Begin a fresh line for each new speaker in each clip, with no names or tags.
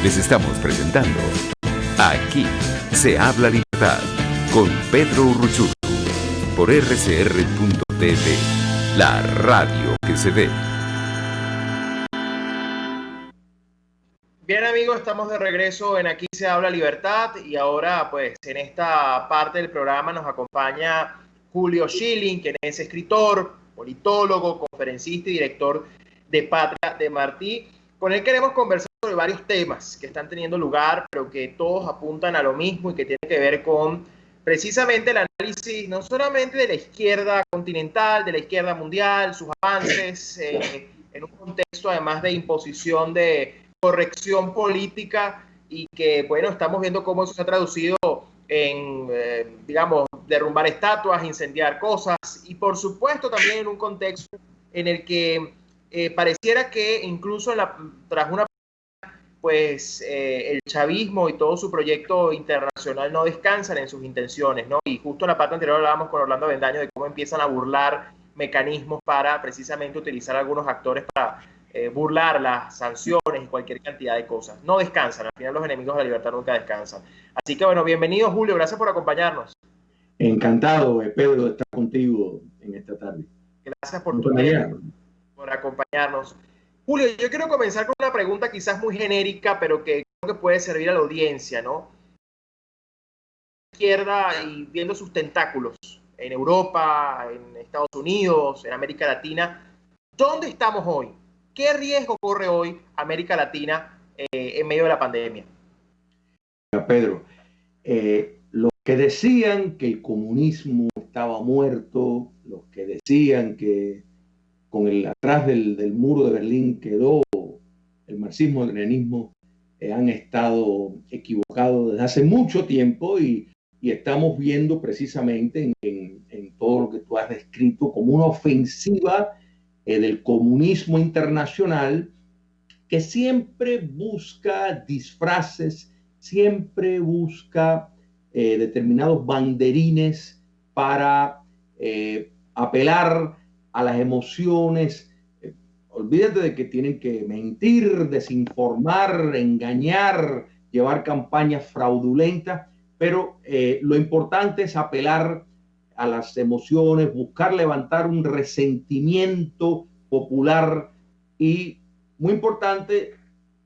Les estamos presentando Aquí se habla libertad con Pedro Urruchurtu por rcr.tv, la radio que se ve.
Bien amigos, estamos de regreso en Aquí se habla libertad y ahora pues en esta parte del programa nos acompaña Julio Schilling, quien es escritor, politólogo, conferencista y director de Patria de Martí. Con él queremos conversar sobre varios temas que están teniendo lugar, pero que todos apuntan a lo mismo y que tienen que ver con precisamente el análisis no solamente de la izquierda continental, de la izquierda mundial, sus avances en un contexto además de imposición de corrección política y que, bueno, estamos viendo cómo eso se ha traducido en, digamos, derrumbar estatuas, incendiar cosas y, por supuesto, también en un contexto en el que pareciera que incluso tras una pues el chavismo y todo su proyecto internacional no descansan en sus intenciones, ¿no? Y justo en la parte anterior hablábamos con Orlando Avendaño de cómo empiezan a burlar mecanismos para precisamente utilizar a algunos actores para burlar las sanciones y cualquier cantidad de cosas. No descansan, al final los enemigos de la libertad nunca descansan. Así que bueno, bienvenido Julio, gracias por acompañarnos.
Encantado, Pedro, de estar contigo en esta tarde.
Gracias por tu tiempo, por acompañarnos. Julio, yo quiero comenzar con una pregunta quizás muy genérica, pero que creo que puede servir a la audiencia, ¿no? Izquierda y viendo sus tentáculos en Europa, en Estados Unidos, en América Latina, ¿dónde estamos hoy? ¿Qué riesgo corre hoy América Latina en medio de la pandemia?
Pedro, los que decían que el comunismo estaba muerto, los que decían que atrás del muro de Berlín quedó el marxismo, el leninismo, han estado equivocados desde hace mucho tiempo y estamos viendo precisamente en todo lo que tú has descrito como una ofensiva del comunismo internacional que siempre busca disfraces, siempre busca determinados banderines para apelar a las emociones. Olvídate de que tienen que mentir, desinformar, engañar, llevar campañas fraudulentas, pero lo importante es apelar a las emociones, buscar levantar un resentimiento popular y, muy importante,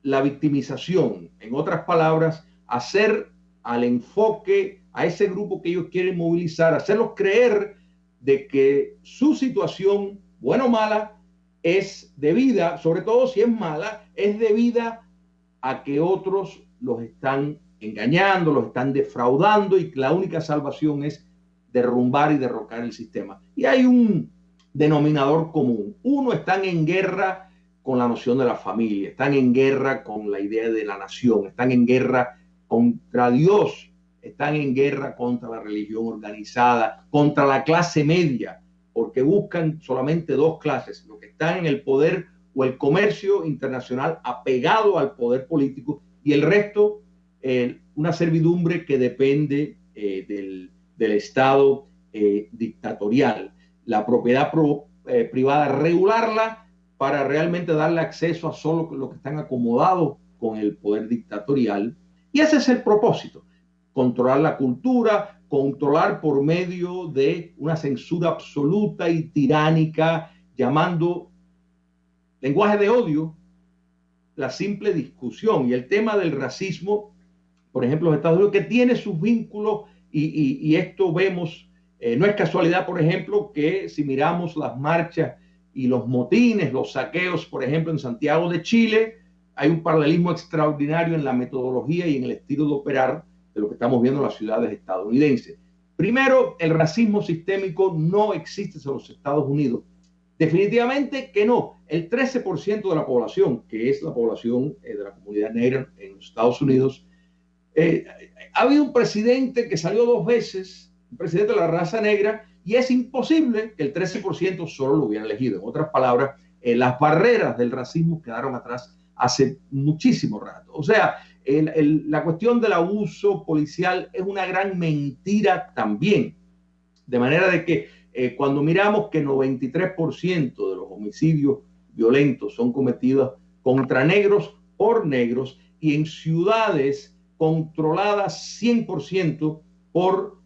la victimización. En otras palabras, hacer al enfoque, a ese grupo que ellos quieren movilizar, hacerlos creer de que su situación, buena o mala, es debida, sobre todo si es mala, es debida a que otros los están engañando, los están defraudando y la única salvación es derrumbar y derrocar el sistema. Y hay un denominador común. Uno, están en guerra con la noción de la familia, están en guerra con la idea de la nación, están en guerra contra Dios, están en guerra contra la religión organizada, contra la clase media, porque buscan solamente dos clases, los que están en el poder o el comercio internacional apegado al poder político y el resto, una servidumbre que depende del Estado dictatorial. La propiedad privada, regularla para realmente darle acceso a solo los que están acomodados con el poder dictatorial. Y ese es el propósito. Controlar la cultura, controlar por medio de una censura absoluta y tiránica, llamando lenguaje de odio la simple discusión. Y el tema del racismo, por ejemplo, en Estados Unidos, que tiene sus vínculos, y esto vemos, no es casualidad, por ejemplo, que si miramos las marchas y los motines, los saqueos, por ejemplo, en Santiago de Chile, hay un paralelismo extraordinario en la metodología y en el estilo de operar de lo que estamos viendo en las ciudades estadounidenses. Primero, el racismo sistémico no existe en los Estados Unidos. Definitivamente que no. El 13% de la población, que es la población de la comunidad negra en los Estados Unidos, ha habido un presidente que salió 2 veces, un presidente de la raza negra, y es imposible que el 13% solo lo hubiera elegido. En otras palabras, las barreras del racismo quedaron atrás hace muchísimo rato. O sea, la cuestión del abuso policial es una gran mentira también. De manera de que cuando miramos que 93% de los homicidios violentos son cometidos contra negros por negros, y en ciudades controladas 100% por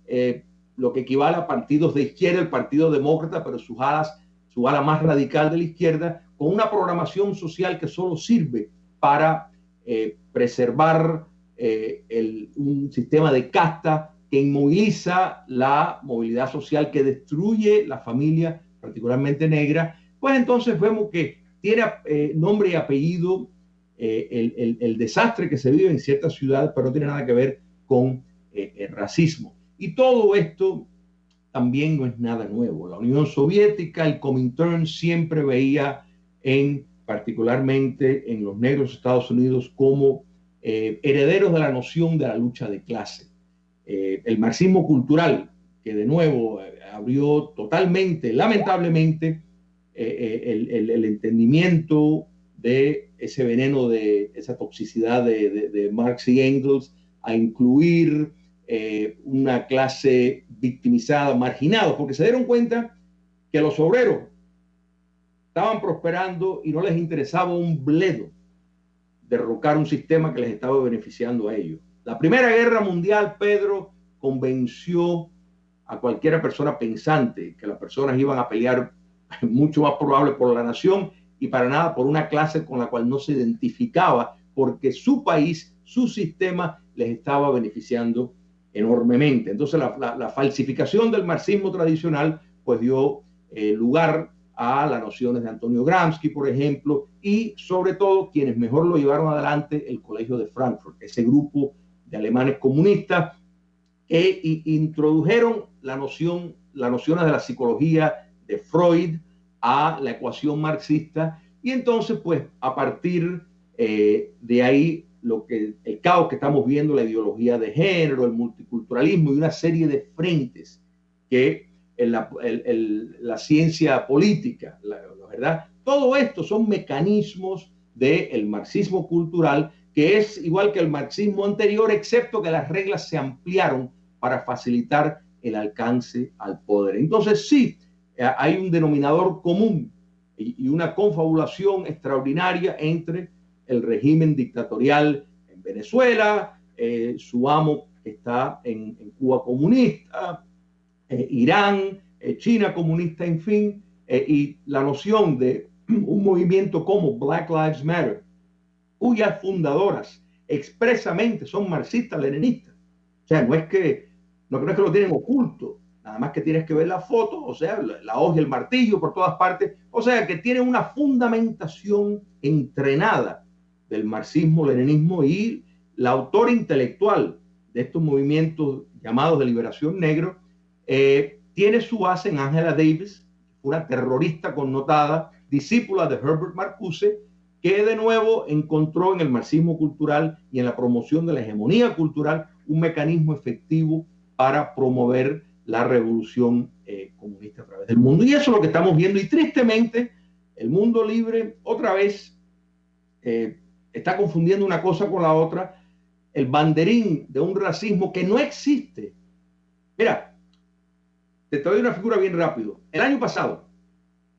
lo que equivale a partidos de izquierda, el Partido Demócrata, pero su ala más radical de la izquierda, con una programación social que solo sirve para preservar un sistema de casta que inmoviliza la movilidad social, que destruye la familia, particularmente negra. Pues entonces vemos que tiene nombre y apellido el desastre que se vive en ciertas ciudades, pero no tiene nada que ver con el racismo. Y todo esto también no es nada nuevo. La Unión Soviética, el Comintern, siempre veía particularmente en los negros de Estados Unidos como herederos de la noción de la lucha de clase. El marxismo cultural, que de nuevo abrió totalmente, lamentablemente, el entendimiento de ese veneno, de esa toxicidad de Marx y Engels, a incluir una clase victimizada, marginada, porque se dieron cuenta que los obreros estaban prosperando y no les interesaba un bledo derrocar un sistema que les estaba beneficiando a ellos. La Primera Guerra Mundial, Pedro, convenció a cualquier persona pensante que las personas iban a pelear mucho más probable por la nación y para nada por una clase con la cual no se identificaba, porque su país, su sistema les estaba beneficiando enormemente. Entonces la falsificación del marxismo tradicional pues dio lugar a las nociones de Antonio Gramsci, por ejemplo, y sobre todo quienes mejor lo llevaron adelante, el Colegio de Frankfurt, ese grupo de alemanes comunistas que introdujeron las nociones de la psicología de Freud a la ecuación marxista, y entonces pues a partir de ahí el caos que estamos viendo, la ideología de género, el multiculturalismo y una serie de frentes que la ciencia política, ¿verdad? Todo esto son mecanismos del marxismo cultural, que es igual que el marxismo anterior, excepto que las reglas se ampliaron para facilitar el alcance al poder. Entonces sí, hay un denominador común y una confabulación extraordinaria entre el régimen dictatorial en Venezuela, su amo que está en Cuba comunista, Irán, China comunista, en fin, y la noción de un movimiento como Black Lives Matter, cuyas fundadoras expresamente son marxistas-leninistas. O sea, no es que lo tienen oculto, nada más que tienes que ver la foto, o sea, la hoja y el martillo por todas partes, o sea, que tienen una fundamentación entrenada del marxismo-leninismo, y la autora intelectual de estos movimientos llamados de liberación negro tiene su base en Angela Davis, una terrorista connotada, discípula de Herbert Marcuse, que de nuevo encontró en el marxismo cultural y en la promoción de la hegemonía cultural un mecanismo efectivo para promover la revolución comunista a través del mundo. Y eso es lo que estamos viendo, y tristemente el mundo libre otra vez está confundiendo una cosa con la otra, el banderín de un racismo que no existe. Mira, te doy una figura bien rápido. El año pasado,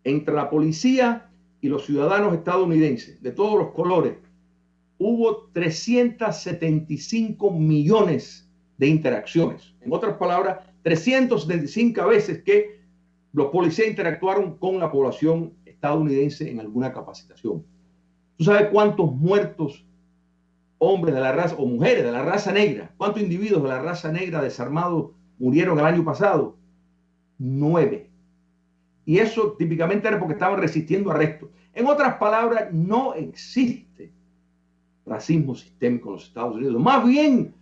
entre la policía y los ciudadanos estadounidenses de todos los colores, hubo 375 millones de interacciones. En otras palabras, 375 veces que los policías interactuaron con la población estadounidense en alguna capacitación. ¿Tú sabes cuántos muertos hombres de la raza o mujeres de la raza negra, cuántos individuos de la raza negra desarmados murieron el año pasado? 9. Y eso típicamente era porque estaban resistiendo arrestos. En otras palabras, no existe racismo sistémico en los Estados Unidos. Más bien,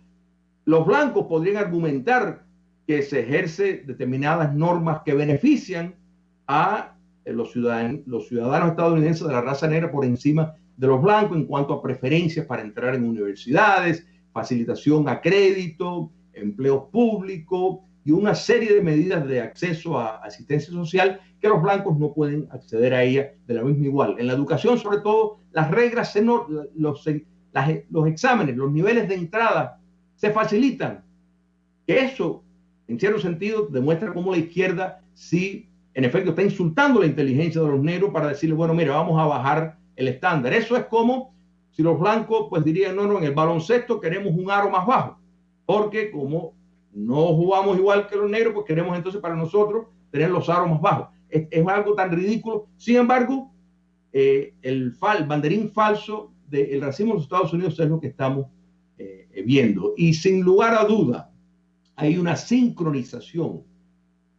los blancos podrían argumentar que se ejerce determinadas normas que benefician a los ciudadanos estadounidenses de la raza negra por encima de los blancos en cuanto a preferencias para entrar en universidades, facilitación a crédito, empleos públicos y una serie de medidas de acceso a asistencia social que los blancos no pueden acceder a ella de la misma igual. En la educación, sobre todo, las reglas, los exámenes, los niveles de entrada se facilitan. Que eso, en cierto sentido, demuestra cómo la izquierda sí, en efecto, está insultando la inteligencia de los negros para decirle, bueno, mira, vamos a bajar el estándar. Eso es como Si los blancos pues dirían, no, en el baloncesto queremos un aro más bajo, porque como no jugamos igual que los negros, pues queremos entonces para nosotros tener los aros más bajos. Es algo tan ridículo. Sin embargo, el banderín falso del racismo en los Estados Unidos es lo que estamos viendo. Y sin lugar a duda, hay una sincronización.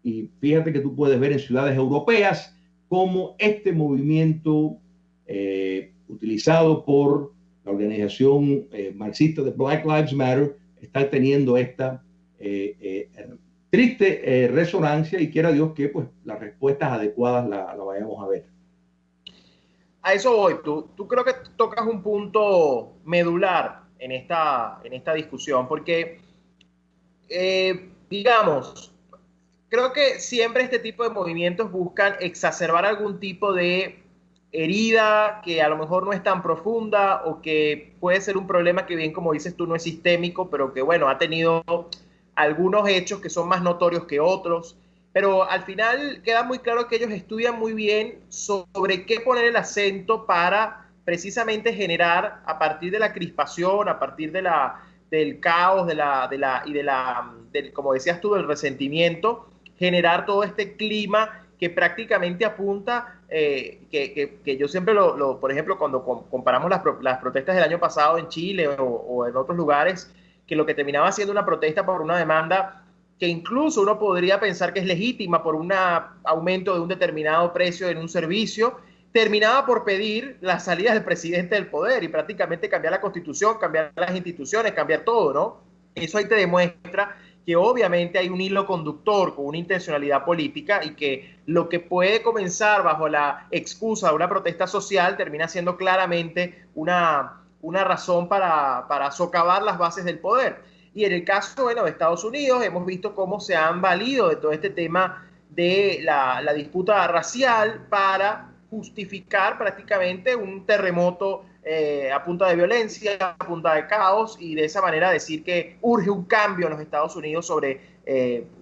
Y fíjate que tú puedes ver en ciudades europeas cómo este movimiento utilizado por la organización marxista de Black Lives Matter está teniendo esta triste resonancia, y quiera Dios que pues las respuestas adecuadas la vayamos a ver.
A eso voy. Tú creo que tocas un punto medular en esta discusión, porque digamos, creo que siempre este tipo de movimientos buscan exacerbar algún tipo de herida que a lo mejor no es tan profunda, o que puede ser un problema que, bien como dices tú, no es sistémico, pero que bueno, ha tenido algunos hechos que son más notorios que otros. Pero al final queda muy claro que ellos estudian muy bien sobre qué poner el acento para precisamente generar, a partir de la crispación, a partir del caos, como decías tú, del resentimiento, generar todo este clima que prácticamente apunta, que yo siempre por ejemplo, cuando comparamos las protestas del año pasado en Chile o en otros lugares, que lo que terminaba siendo una protesta por una demanda que incluso uno podría pensar que es legítima por un aumento de un determinado precio en un servicio, terminaba por pedir la salida del presidente del poder y prácticamente cambiar la constitución, cambiar las instituciones, cambiar todo, ¿no? Eso ahí te demuestra que obviamente hay un hilo conductor con una intencionalidad política, y que lo que puede comenzar bajo la excusa de una protesta social termina siendo claramente una razón para socavar las bases del poder. Y en el caso, bueno, de Estados Unidos, hemos visto cómo se han valido de todo este tema de la disputa racial para justificar prácticamente un terremoto a punta de violencia, a punta de caos, y de esa manera decir que urge un cambio en los Estados Unidos sobre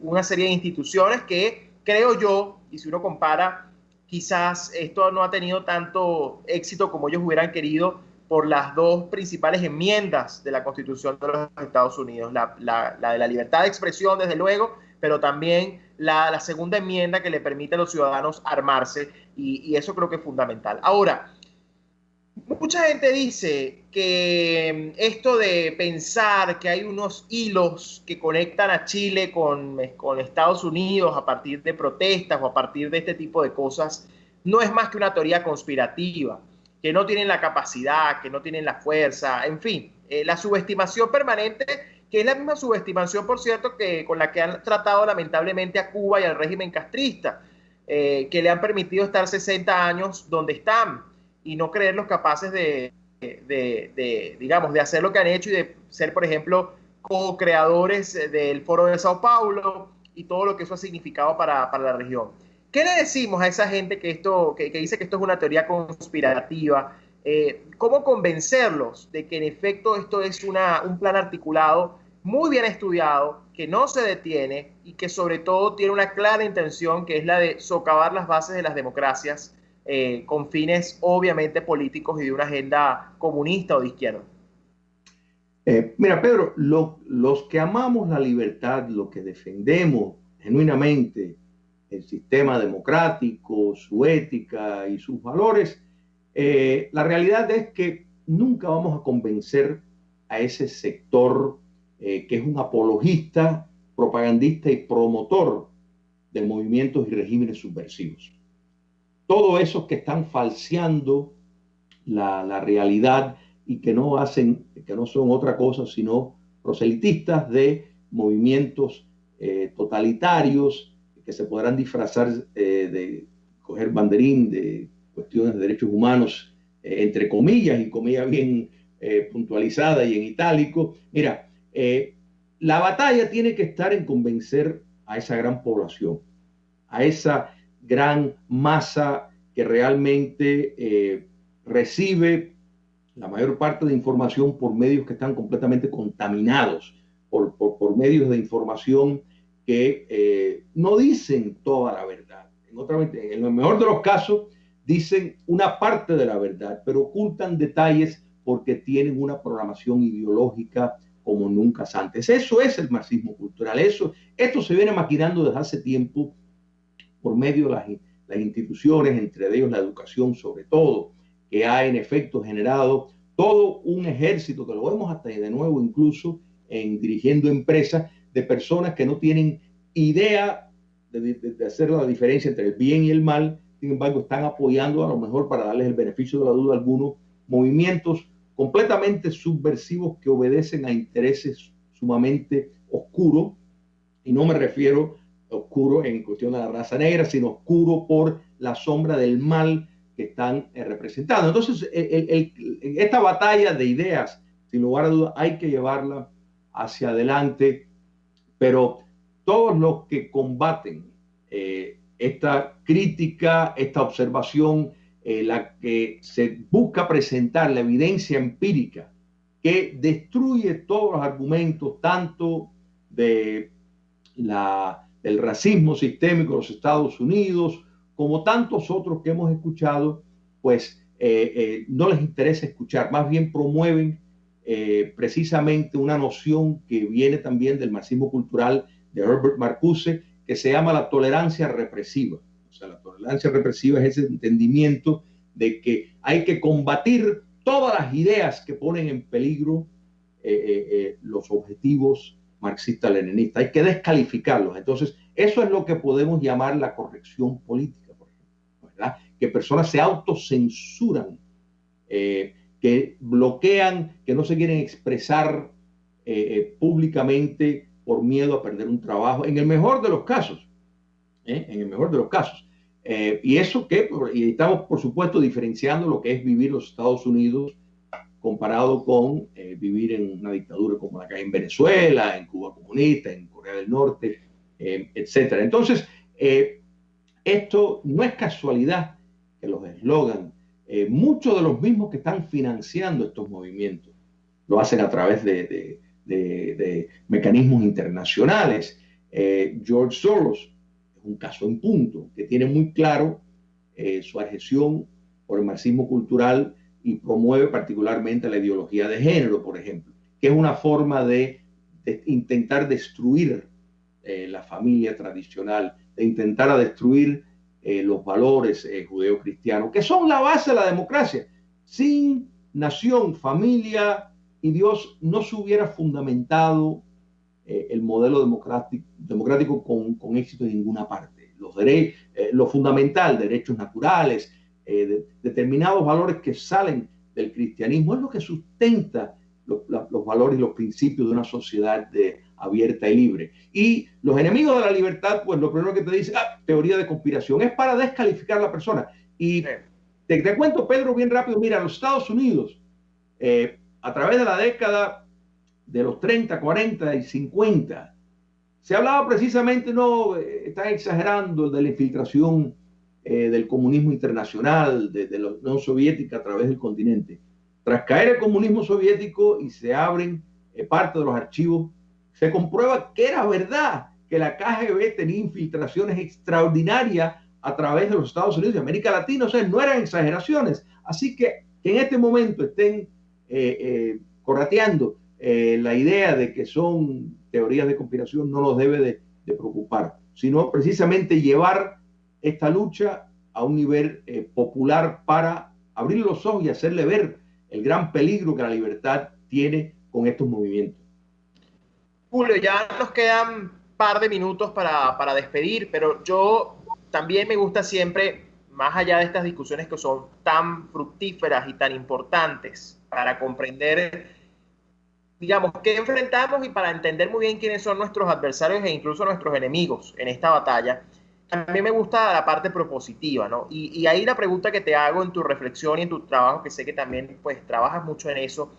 una serie de instituciones que, creo yo, y si uno compara, quizás esto no ha tenido tanto éxito como ellos hubieran querido, por las dos principales enmiendas de la Constitución de los Estados Unidos, la de la libertad de expresión, desde luego, pero también la segunda enmienda que le permite a los ciudadanos armarse, y eso creo que es fundamental. Ahora, mucha gente dice que esto de pensar que hay unos hilos que conectan a Chile con Estados Unidos a partir de protestas o a partir de este tipo de cosas, no es más que una teoría conspirativa, que no tienen la capacidad, que no tienen la fuerza, en fin, la subestimación permanente, que es la misma subestimación, por cierto, con la que han tratado lamentablemente a Cuba y al régimen castrista, que le han permitido estar 60 años donde están y no creerlos capaces digamos, de hacer lo que han hecho y de ser, por ejemplo, co-creadores del Foro de Sao Paulo y todo lo que eso ha significado para la región. ¿Qué le decimos a esa gente que dice que esto es una teoría conspirativa? ¿Cómo convencerlos de que en efecto esto es un plan articulado, muy bien estudiado, que no se detiene y que sobre todo tiene una clara intención, que es la de socavar las bases de las democracias con fines obviamente políticos y de una agenda comunista o de izquierda?
Mira, Pedro, los que amamos la libertad, los que defendemos genuinamente el sistema democrático, su ética y sus valores, la realidad es que nunca vamos a convencer a ese sector que es un apologista, propagandista y promotor de movimientos y regímenes subversivos. Todos esos que están falseando la realidad y que no son otra cosa sino proselitistas de movimientos totalitarios, que se podrán disfrazar de coger banderín de cuestiones de derechos humanos, entre comillas, y comillas bien puntualizada y en itálico. Mira, la batalla tiene que estar en convencer a esa gran población, a esa gran masa que realmente recibe la mayor parte de información por medios que están completamente contaminados, por medios de información que no dicen toda la verdad. En el mejor de los casos dicen una parte de la verdad, pero ocultan detalles porque tienen una programación ideológica como nunca antes. Eso es el marxismo cultural. Esto se viene maquinando desde hace tiempo por medio de las instituciones, entre ellos la educación sobre todo, que ha en efecto generado todo un ejército, que lo vemos hasta de nuevo incluso dirigiendo empresas, de personas que no tienen idea de hacer la diferencia entre el bien y el mal. Sin embargo, están apoyando, a lo mejor para darles el beneficio de la duda, algunos movimientos completamente subversivos que obedecen a intereses sumamente oscuros, y no me refiero a oscuro en cuestión de la raza negra, sino oscuro por la sombra del mal que están representando. Entonces, esta batalla de ideas, sin lugar a dudas, hay que llevarla hacia adelante, pero todos los que combaten esta crítica, esta observación, la que se busca presentar la evidencia empírica que destruye todos los argumentos, tanto del racismo sistémico de los Estados Unidos, como tantos otros que hemos escuchado, pues no les interesa escuchar, más bien promueven precisamente una noción que viene también del marxismo cultural de Herbert Marcuse, que se llama la tolerancia represiva. O sea, la tolerancia represiva es ese entendimiento de que hay que combatir todas las ideas que ponen en peligro los objetivos marxistas-leninistas. Hay que descalificarlos. Entonces, eso es lo que podemos llamar la corrección política, por ejemplo, ¿verdad? Que personas se autocensuran, que bloquean, que no se quieren expresar públicamente por miedo a perder un trabajo, en el mejor de los casos, en el mejor de los casos. Y eso que, y estamos por supuesto diferenciando lo que es vivir en los Estados Unidos comparado con vivir en una dictadura como la que hay en Venezuela, en Cuba comunista, en Corea del Norte, etcétera. Entonces, esto no es casualidad que los eslogans, muchos de los mismos que están financiando estos movimientos, lo hacen a través de mecanismos internacionales. George Soros es un caso en punto, que tiene muy claro su adhesión por el marxismo cultural y promueve particularmente la ideología de género, por ejemplo, que es una forma de intentar destruir la familia tradicional, de intentar destruir los valores judeocristianos, que son la base de la democracia. Sin nación, familia y Dios no se hubiera fundamentado el modelo democrático con éxito en ninguna parte. Lo fundamental, derechos naturales, determinados valores que salen del cristianismo, es lo que sustenta los valores y los principios de una sociedad abierta y libre. Y los enemigos de la libertad, pues lo primero que te dicen, teoría de conspiración, es para descalificar a la persona. Y te cuento, Pedro, bien rápido, mira, los Estados Unidos, a través de la década de los 30, 40 y 50, se hablaba precisamente, no, están exagerando, de la infiltración del comunismo internacional, de la Unión Soviética a través del continente. Tras caer el comunismo soviético y se abren parte de los archivos, se comprueba que era verdad que la KGB tenía infiltraciones extraordinarias a través de los Estados Unidos y América Latina. O sea, no eran exageraciones. Así que en este momento estén corrateando la idea de que son teorías de conspiración no nos debe de preocupar, sino precisamente llevar esta lucha a un nivel popular para abrir los ojos y hacerle ver el gran peligro que la libertad tiene con estos movimientos.
Julio, ya nos quedan un par de minutos para despedir, pero yo también me gusta siempre, más allá de estas discusiones que son tan fructíferas y tan importantes para comprender, digamos, qué enfrentamos y para entender muy bien quiénes son nuestros adversarios e incluso nuestros enemigos en esta batalla, también me gusta la parte propositiva, ¿no? Y ahí la pregunta que te hago en tu reflexión y en tu trabajo, que sé que también pues trabajas mucho en eso,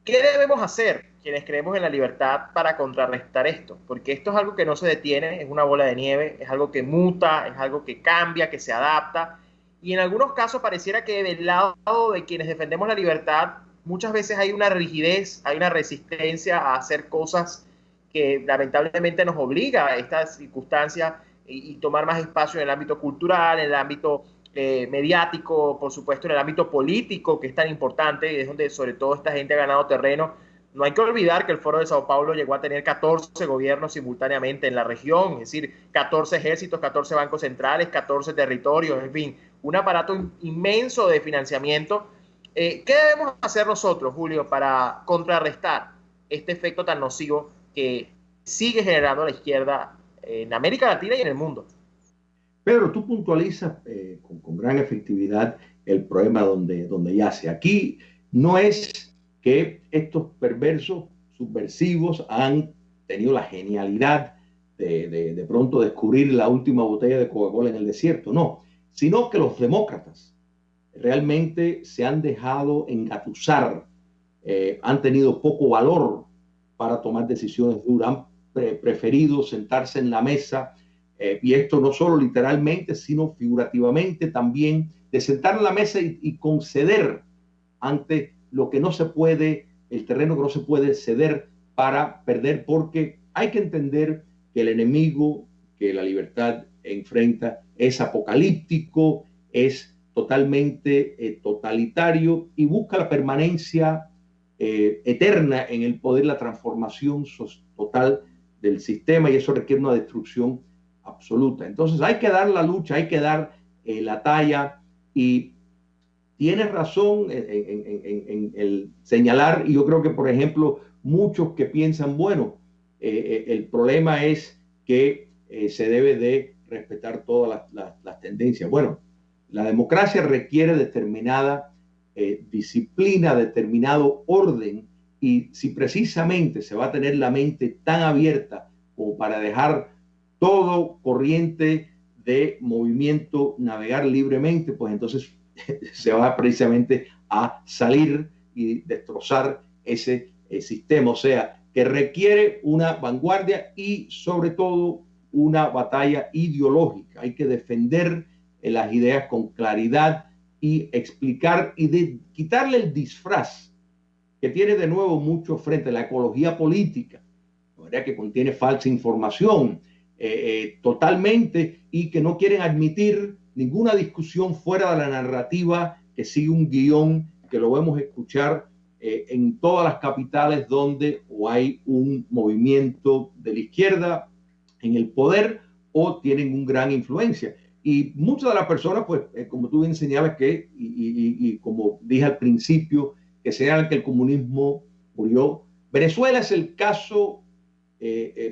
¿qué debemos hacer quienes creemos en la libertad para contrarrestar esto? Porque esto es algo que no se detiene, es una bola de nieve, es algo que muta, es algo que cambia, que se adapta, y en algunos casos pareciera que del lado de quienes defendemos la libertad muchas veces hay una rigidez, hay una resistencia a hacer cosas que lamentablemente nos obliga a estas circunstancias y tomar más espacio en el ámbito cultural, en el ámbito mediático, por supuesto en el ámbito político, que es tan importante, y es donde sobre todo esta gente ha ganado terreno. No hay que olvidar que el Foro de Sao Paulo llegó a tener 14 gobiernos simultáneamente en la región, es decir, 14 ejércitos, 14 bancos centrales, 14 territorios, en fin, un aparato inmenso de financiamiento. ¿Qué debemos hacer nosotros, Julio, para contrarrestar este efecto tan nocivo que sigue generando la izquierda en América Latina y en el mundo?
Pedro, tú puntualizas con gran efectividad el problema donde yace. Aquí no es que estos perversos, subversivos, han tenido la genialidad de pronto descubrir la última botella de Coca-Cola en el desierto, no, sino que los demócratas realmente se han dejado engatusar, han tenido poco valor para tomar decisiones duras, han preferido sentarse en la mesa, y esto no solo literalmente, sino figurativamente también, de sentar en la mesa y conceder ante lo que no se puede, el terreno que no se puede ceder para perder, porque hay que entender que el enemigo que la libertad enfrenta es apocalíptico, es totalmente totalitario y busca la permanencia eterna en el poder, la transformación total del sistema, y eso requiere una destrucción absoluta. Entonces hay que dar la lucha, hay que dar la talla, y tienes razón en el señalar, y yo creo que, por ejemplo, muchos que piensan, bueno, el problema es que se debe de respetar todas las tendencias. Bueno, la democracia requiere determinada disciplina, determinado orden, y si precisamente se va a tener la mente tan abierta como para dejar todo corriente de movimiento navegar libremente, pues entonces se va precisamente a salir y destrozar ese sistema. O sea, que requiere una vanguardia y sobre todo una batalla ideológica. Hay que defender las ideas con claridad y explicar y quitarle el disfraz que tiene de nuevo mucho frente a la ecología política, ¿verdad? Que contiene falsa información totalmente, y que no quieren admitir ninguna discusión fuera de la narrativa que sigue un guión que lo vemos escuchar en todas las capitales donde o hay un movimiento de la izquierda en el poder o tienen una gran influencia. Y muchas de las personas, pues, como tú bien señalas, y como dije al principio, que señalan que el comunismo murió. Venezuela es el caso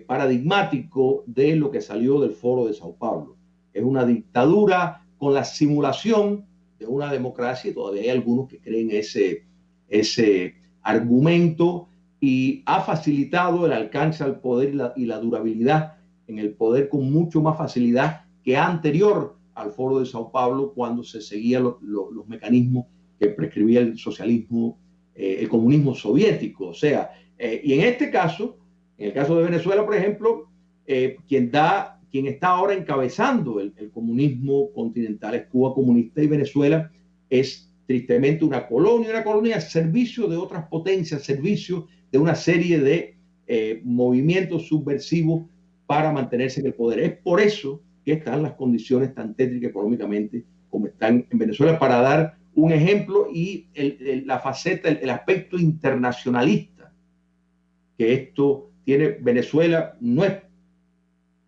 paradigmático de lo que salió del Foro de Sao Paulo. Es una dictadura con la simulación de una democracia, y todavía hay algunos que creen ese argumento, y ha facilitado el alcance al poder y la durabilidad en el poder con mucho más facilidad que anterior al Foro de Sao Paulo, cuando se seguían los mecanismos que prescribía el socialismo, el comunismo soviético. O sea, y en este caso, en el caso de Venezuela, por ejemplo, quien está ahora encabezando el comunismo continental es Cuba comunista, y Venezuela es tristemente una colonia al servicio de otras potencias, al servicio de una serie de movimientos subversivos para mantenerse en el poder. Es por eso que están las condiciones tan tétricas económicamente como están en Venezuela, para dar un ejemplo, y la faceta, el aspecto internacionalista que esto tiene. Venezuela no es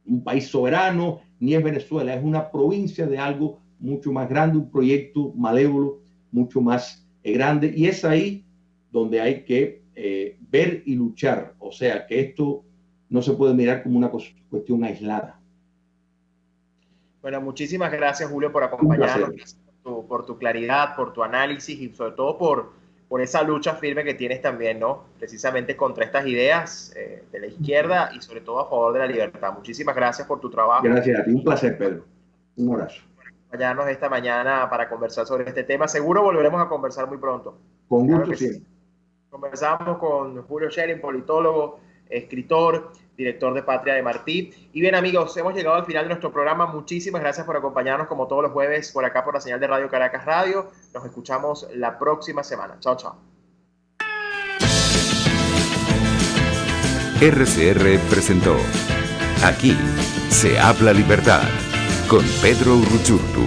un país soberano, ni es Venezuela, es una provincia de algo mucho más grande, un proyecto malévolo mucho más grande, y es ahí donde hay que ver y luchar. O sea, que esto no se puede mirar como una cuestión aislada.
Bueno, muchísimas gracias, Julio, por acompañarnos, por tu claridad, por tu análisis, y sobre todo por esa lucha firme que tienes también, ¿no? Precisamente contra estas ideas de la izquierda, y sobre todo a favor de la libertad. Muchísimas gracias por tu trabajo.
Gracias a ti, un placer, Pedro. Un abrazo.
Por acompañarnos esta mañana para conversar sobre este tema. Seguro volveremos a conversar muy pronto.
Con gusto,
claro,
sí.
Conversamos con Julio Schering, politólogo, escritor, director de Patria de Martí. Y bien, amigos, hemos llegado al final de nuestro programa. Muchísimas gracias por acompañarnos como todos los jueves por acá por la señal de Radio Caracas Radio. Nos escuchamos la próxima semana. Chao, chao.
RCR presentó Aquí se habla libertad con Pedro Urruchurtu.